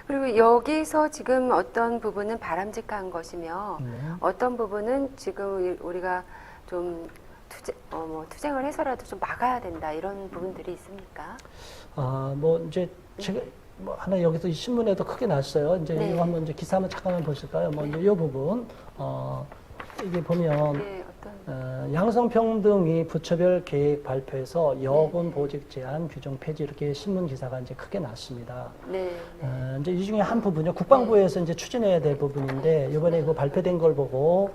그리고 여기서 지금 어떤 부분은 바람직한 것이며 어떤 부분은 지금 우리가 좀 투쟁을 해서라도 좀 막아야 된다 이런 부분들이 있습니까? 뭐 이제 제가 뭐 하나 여기서 이 신문에도 크게 났어요. 이제 네. 이거 한번 이제 기사 한번 잠깐만 보실까요? 뭐 이제 이 부분 이게 보면 네, 어떤 양성평등위 부처별 계획 발표에서 여군 보직 제한 규정 폐지 이렇게 신문 기사가 이제 크게 났습니다. 네, 네. 이제 이 중에 한 부분이요. 국방부에서 이제 추진해야 될 부분인데 이번에 그 발표된 걸 보고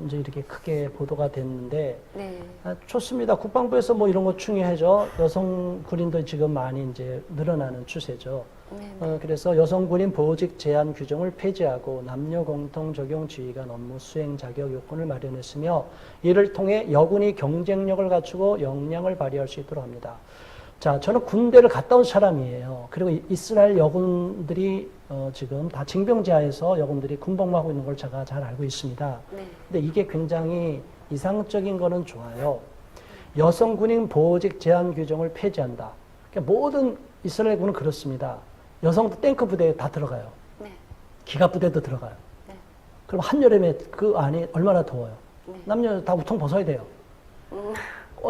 이제 이렇게 크게 보도가 됐는데 네. 좋습니다. 국방부에서 뭐 이런 거 중요하죠. 여성 군인도 지금 많이 이제 늘어나는 추세죠. 네. 그래서 여성 군인 보직 제한 규정을 폐지하고 남녀 공통 적용 지휘관 업무 수행 자격 요건을 마련했으며 이를 통해 여군이 경쟁력을 갖추고 역량을 발휘할 수 있도록 합니다. 자, 저는 군대를 갔다 온 사람이에요. 그리고 이스라엘 여군들이 지금 다 징병제하에서 여군들이 군복무하고 있는 걸 제가 잘 알고 있습니다. 네. 근데 이게 굉장히 이상적인 거는 좋아요. 여성 군인 보직 제한 규정을 폐지한다. 그러니까 모든 이스라엘 군은 그렇습니다. 여성도 탱크 부대에 다 들어가요. 네. 기갑 부대도 들어가요. 네. 그럼 한여름에 그 안이 얼마나 더워요. 네. 남녀 다 우통 벗어야 돼요.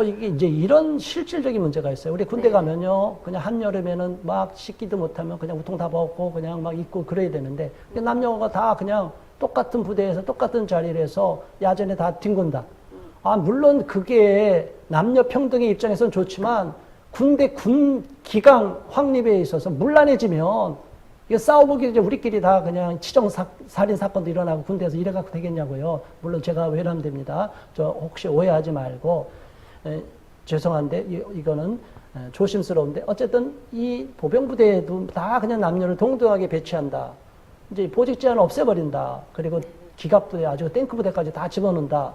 이게 이제 이런 실질적인 문제가 있어요. 우리 군대 가면요, 그냥 한여름에는 막 씻기도 못하면 그냥 우통 다 벗고 그냥 막 입고 그래야 되는데, 남녀가 다 그냥 똑같은 부대에서 똑같은 자리를 해서 야전에 다 뒹군다. 물론 그게 남녀 평등의 입장에서는 좋지만, 군대 군 기강 확립에 있어서 문란해지면, 이거 싸워보기 이제 우리끼리 다 그냥 살인 사건도 일어나고 군대에서 이래갖고 되겠냐고요. 물론 제가 외람됩니다. 저 혹시 오해하지 말고. 죄송한데 이거는 조심스러운데 어쨌든 이 보병부대에도 다 그냥 남녀를 동등하게 배치한다. 이제 보직 제한을 없애버린다. 그리고 기갑부대 아주 탱크부대까지 다 집어넣는다.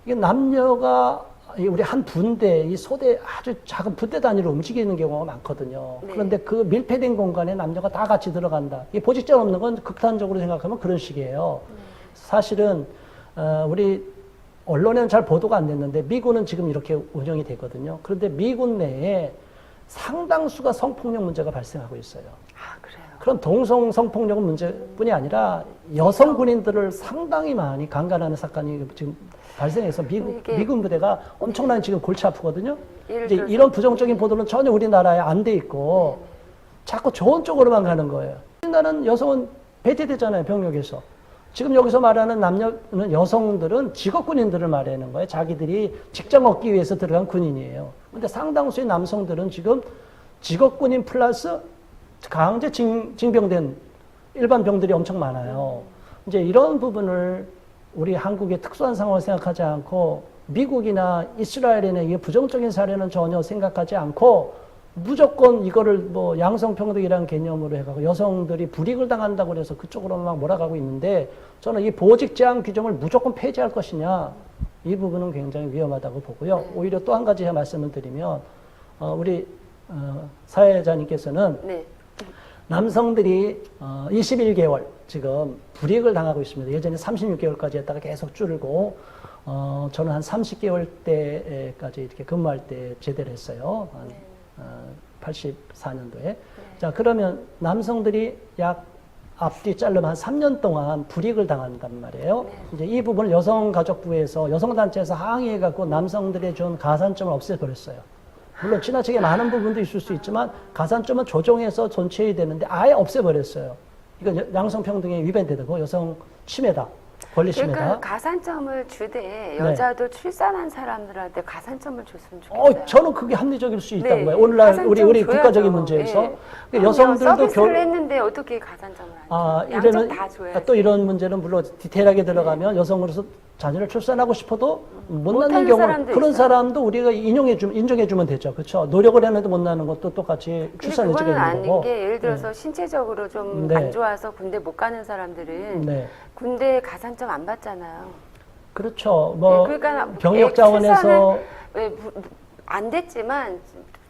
이게 남녀가 우리 한 분대, 이 소대 아주 작은 부대 단위로 움직이는 경우가 많거든요. 네. 그런데 그 밀폐된 공간에 남녀가 다 같이 들어간다. 이 보직 제한 없는 건 극단적으로 생각하면 그런 식이에요. 사실은 우리 언론에는 잘 보도가 안 됐는데 미군은 지금 이렇게 운영이 되거든요. 그런데 미군 내에 상당수가 성폭력 문제가 발생하고 있어요. 아, 그래요. 그런 동성 성폭력 문제뿐이 아니라 여성 군인들을 상당히 많이 강간하는 사건이 지금 발생해서 미군 부대가 엄청난 지금 골치 아프거든요. 이제 이런 부정적인 보도는 전혀 우리나라에 안 돼 있고 자꾸 좋은 쪽으로만 가는 거예요. 우리나라는 여성은 배제되잖아요, 병력에서. 지금 여기서 말하는 남녀는 여성들은 직업군인들을 말하는 거예요. 자기들이 직장 얻기 위해서 들어간 군인이에요. 근데 상당수의 남성들은 지금 직업군인 플러스 강제 징병된 일반 병들이 엄청 많아요. 이제 이런 부분을 우리 한국의 특수한 상황을 생각하지 않고 미국이나 이스라엘에는 이 부정적인 사례는 전혀 생각하지 않고 무조건 이거를 뭐 양성평등이라는 개념으로 해가고 여성들이 불이익을 당한다고 해서 그쪽으로 막 몰아가고 있는데 저는 이 보직 제한 규정을 무조건 폐지할 것이냐 이 부분은 굉장히 위험하다고 보고요. 오히려 또 한 가지 말씀을 드리면 우리 사회자님께서는 네. 남성들이 21개월 지금 불이익을 당하고 있습니다. 예전에 36개월까지 했다가 계속 줄고 저는 한 30개월 때까지 이렇게 근무할 때 제대를 했어요. 84년도에. 네. 자, 그러면 남성들이 약 앞뒤 자르면 한 3년 동안 불이익을 당한단 말이에요. 네. 이제 이 부분을 여성가족부에서, 여성단체에서 항의해갖고 남성들의 준 가산점을 없애버렸어요. 물론 지나치게 많은 부분도 있을 수 있지만 가산점은 조정해서 존치해야 되는데 아예 없애버렸어요. 이건 양성평등에 위반되고 여성 침해다. 권리 침해다. 그러니까 가산점을 주되 여자도 출산한 사람들한테 가산점을 줬으면 좋겠어요. 저는 그게 합리적일 수 있다고 네. 봐요. 오늘날 우리 가산점 국가적인 줘야죠. 문제에서. 네. 여성들도 서비스를 했는데 어떻게 가산점을 안 줘? 양쪽 다 줘야지. 또 이런 문제는 물론 디테일하게 들어가면 여성으로서 자녀를 출산하고 싶어도 못 낳는 경우 그런 있어요. 사람도 우리가 인정해주면 되죠. 그렇죠? 노력을 했는데 못 낳는 것도 똑같이 출산 근데 일찍 그거는 있는 아닌 거고. 게 예를 들어서 신체적으로 좀 안 좋아서 군대 못 가는 사람들은 네. 군대 가산점 안 받잖아요. 그렇죠. 뭐 네, 그러니까 병역 자원에서 안 됐지만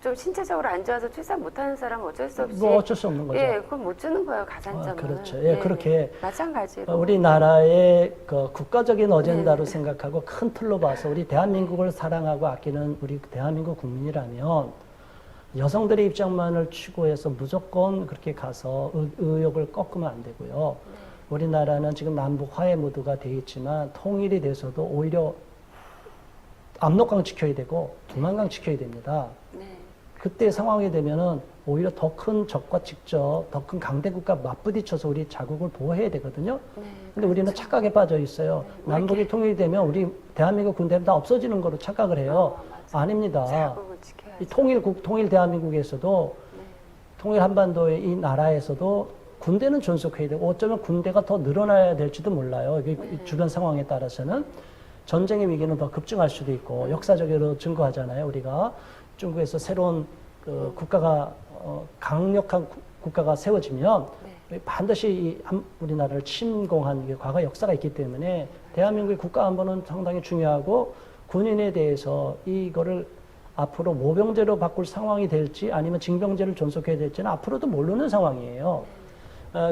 좀 신체적으로 안 좋아서 출산 못하는 사람은 어쩔 수 없이 뭐 어쩔 수 없는 거죠. 예, 그건 못 주는 거예요 가산점은. 그렇죠. 예, 그렇게 마찬가지로 우리나라의 그 국가적인 어젠다로 네. 생각하고 큰 틀로 봐서 우리 대한민국을 사랑하고 아끼는 우리 대한민국 국민이라면 여성들의 입장만을 추구해서 무조건 그렇게 가서 의욕을 꺾으면 안 되고요. 우리나라는 지금 남북 화해 모드가 돼 있지만 통일이 돼서도 오히려 압록강 지켜야 되고 두만강 지켜야 됩니다. 네. 그때 상황이 되면은 오히려 더 큰 적과 직접 더 큰 강대국과 맞부딪혀서 우리 자국을 보호해야 되거든요. 네, 근데 우리는 착각에 빠져 있어요. 네, 남북이 통일되면 우리 대한민국 군대는 다 없어지는 거로 착각을 해요. 아닙니다. 자국을 지켜야죠. 이 통일 대한민국에서도 네. 통일 한반도의 이 나라에서도 군대는 존속해야 되고 어쩌면 군대가 더 늘어나야 될지도 몰라요. 이게 주변 상황에 따라서는 전쟁의 위기는 더 급증할 수도 있고 역사적으로 증거하잖아요. 우리가 중국에서 새로운 그 국가가 강력한 국가가 세워지면 반드시 우리나라를 침공한 과거 역사가 있기 때문에 대한민국의 국가 안보는 상당히 중요하고 군인에 대해서 이거를 앞으로 모병제로 바꿀 상황이 될지 아니면 징병제를 존속해야 될지는 앞으로도 모르는 상황이에요.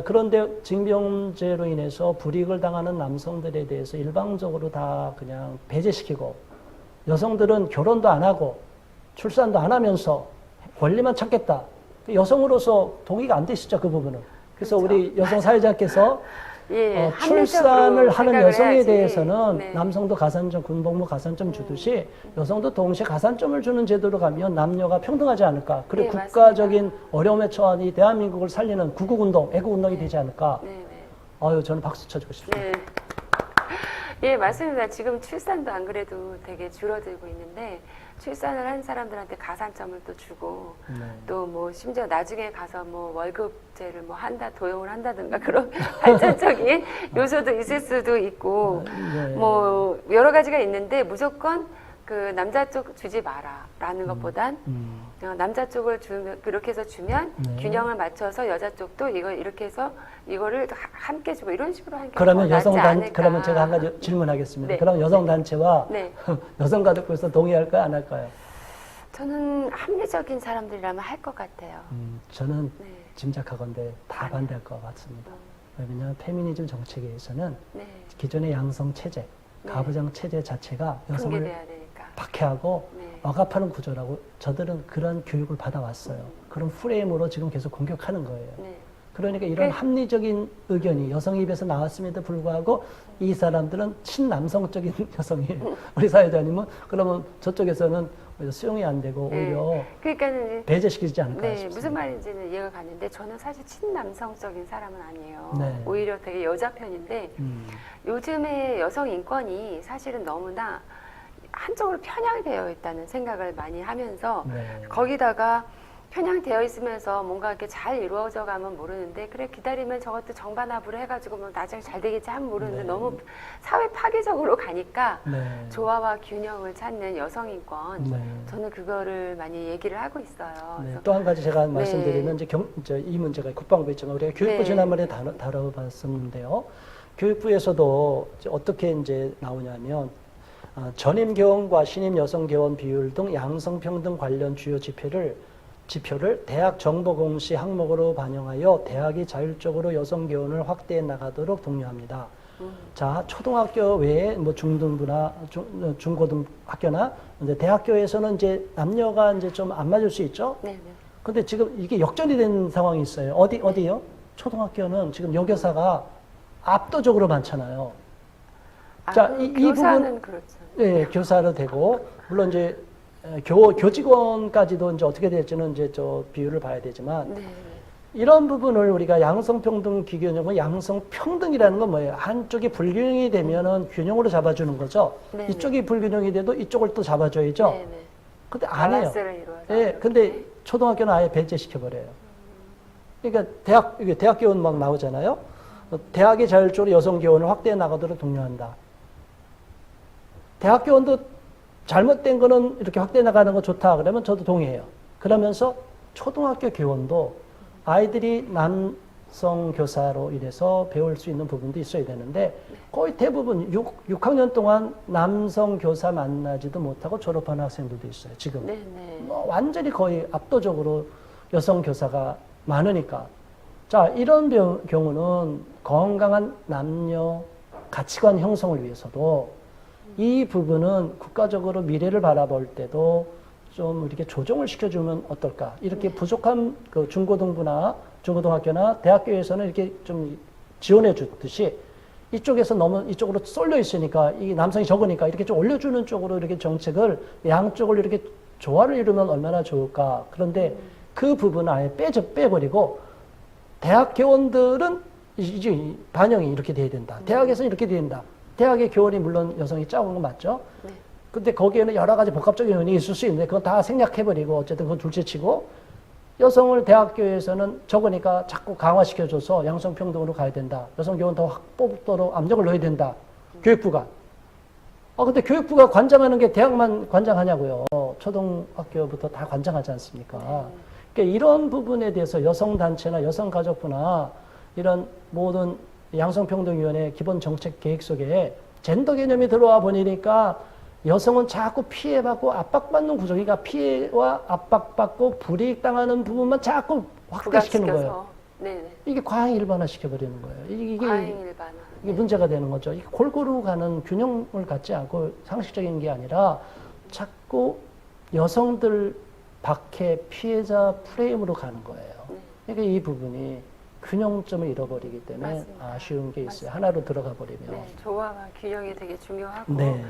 그런데 징병제로 인해서 불이익을 당하는 남성들에 대해서 일방적으로 다 그냥 배제시키고 여성들은 결혼도 안 하고 출산도 안 하면서 권리만 찾겠다. 여성으로서 동의가 안 되시죠, 그 부분은. 그래서 그렇죠. 우리 여성 사회자께서 예, 출산을 하는 여성에 해야지. 대해서는 네. 남성도 가산점, 군복무 가산점 주듯이 여성도 동시에 가산점을 주는 제도로 가면 남녀가 평등하지 않을까. 그리고 네, 국가적인 어려움에 처한 이 대한민국을 살리는 구국운동, 애국운동이 되지 않을까. 네, 네. 아유, 저는 박수 쳐주고 싶습니다. 네. 예, 맞습니다. 지금 출산도 안 그래도 되게 줄어들고 있는데 출산을 한 사람들한테 가산점을 또 주고 네. 또 뭐 심지어 나중에 가서 뭐 월급제를 뭐 도용을 한다든가 그런 발전적인 요소도 있을 수도 있고 네. 뭐 여러 가지가 있는데 무조건 그 남자 쪽 주지 마라라는 것보단 남자 쪽을 주면 그렇게 해서 주면 네. 균형을 맞춰서 여자 쪽도 이거 이렇게 해서 이거를 함께 주고 이런 식으로 하는 게 그러면 더 낫지 않을까. 그러면 제가 한 가지 질문하겠습니다. 네. 그럼 여성단체와 네. 여성가족부에서 동의할까요, 안 할까요? 저는 합리적인 사람들이라면 할 것 같아요. 저는 네. 짐작하건대 다 반대할 것 같습니다. 왜냐하면 페미니즘 정책에서는 네. 기존의 양성 체제, 네. 가부장 체제 자체가 여성을 붕괴돼야 되니까. 박해하고 네. 억압하는 구조라고 저들은 그런 교육을 받아왔어요. 그런 프레임으로 지금 계속 공격하는 거예요. 네. 그러니까 이런 그- 합리적인 의견이 여성 입에서 나왔음에도 불구하고 이 사람들은 친남성적인 여성이에요. 우리 사회자님은 그러면 저쪽에서는 오히려 수용이 안 되고 오히려 그러니까는 배제시키지 않을까 네, 싶습니다. 무슨 말인지는 이해가 가는데 저는 사실 친남성적인 사람은 아니에요. 네. 오히려 되게 여자 편인데 요즘에 여성 인권이 사실은 너무나 한쪽으로 편향되어 있다는 생각을 많이 하면서 네. 거기다가 편향되어 있으면서 뭔가 이렇게 잘 이루어져 가면 모르는데 그래 기다리면 저것도 정반합으로 해가지고 뭐 나중에 잘 되겠지 하면 모르는데 네. 너무 사회 파괴적으로 가니까 네. 조화와 균형을 찾는 여성 인권 네. 저는 그거를 많이 얘기를 하고 있어요. 네, 그래서 또 한 가지 제가 말씀드리면 이제 이 문제가 국방부에 있지만 우리가 교육부 네. 지난번에 다뤄봤었는데요. 교육부에서도 이제 어떻게 이제 나오냐면 전임 교원과 신임 여성 교원 비율 등 양성평등 관련 주요 지표를 대학 정보 공시 항목으로 반영하여 대학이 자율적으로 여성 교원을 확대해 나가도록 독려합니다. 자, 초등학교 외에 뭐 중등부나 중고등 학교나 이제 대학교에서는 이제 남녀가 이제 좀 안 맞을 수 있죠. 네, 네. 근데 지금 이게 역전이 된 상황이 있어요. 어디요? 초등학교는 지금 여교사가 압도적으로 많잖아요. 자, 이 교사는 부분, 그렇죠. 네, 교사로 되고, 물론 이제 교직원까지도 이제 어떻게 될지는 이제 저 비율을 봐야 되지만, 네, 네. 이런 부분을 우리가 양성평등 비교형은 양성평등이라는 건 뭐예요? 한쪽이 불균형이 되면은 균형으로 잡아주는 거죠. 네, 이쪽이 불균형이 돼도 이쪽을 또 잡아줘야죠. 네, 네. 근데 안 해요. 밸런스를 이루어서. 예, 근데 초등학교는 아예 배제시켜버려요. 그러니까 이게 대학 교원 막 나오잖아요. 대학이 자율적으로 여성 교원을 확대해 나가도록 독려한다. 대학 교원도 잘못된 거는 이렇게 확대해 나가는 거 좋다. 그러면 저도 동의해요. 그러면서 초등학교 교원도 아이들이 남성 교사로 인해서 배울 수 있는 부분도 있어야 되는데 거의 대부분 6학년 동안 남성 교사 만나지도 못하고 졸업하는 학생들도 있어요. 지금. 네, 네. 뭐 완전히 거의 압도적으로 여성 교사가 많으니까. 자, 이런 경우는 건강한 남녀 가치관 형성을 위해서도 이 부분은 국가적으로 미래를 바라볼 때도 좀 이렇게 조정을 시켜주면 어떨까? 이렇게 부족한 그 중고등부나 중고등학교나 대학교에서는 이렇게 좀 지원해 주듯이 이쪽에서 너무 이쪽으로 쏠려 있으니까 이 남성이 적으니까 이렇게 좀 올려주는 쪽으로 이렇게 정책을 양쪽을 이렇게 조화를 이루면 얼마나 좋을까? 그런데 그 부분을 아예 빼버리고 대학 교원들은 이제 반영이 이렇게 돼야 된다. 대학에서는 이렇게 돼야 된다. 대학의 교원이 물론 여성이 작은 건 맞죠? 네. 근데 거기에는 여러 가지 복합적인 요인이 있을 수 있는데 그건 다 생략해버리고 어쨌든 그건 둘째치고 여성을 대학교에서는 적으니까 자꾸 강화시켜줘서 양성평등으로 가야 된다. 여성 교원 더 확보도록 압력을 넣어야 된다. 교육부가. 근데 교육부가 관장하는 게 대학만 관장하냐고요. 초등학교부터 다 관장하지 않습니까? 그러니까 이런 부분에 대해서 여성단체나 여성가족부나 이런 모든 양성평등위원회 기본 정책 계획 속에 젠더 개념이 들어와 보니까 여성은 자꾸 피해받고 압박받는 구조, 그러니까 피해와 압박받고 불이익당하는 부분만 자꾸 확대시키는 거예요. 네네. 이게 과잉 일반화 시켜버리는 거예요. 과잉 일반화. 이게 문제가 되는 거죠. 이게 골고루 가는 균형을 갖지 않고 상식적인 게 아니라 자꾸 여성들 박해 피해자 프레임으로 가는 거예요. 그러니까 이 부분이 균형점을 잃어버리기 때문에 맞습니다. 아쉬운 게 있어요. 맞습니다. 하나로 들어가 버리면. 네, 조화와 균형이 되게 중요하고. 네.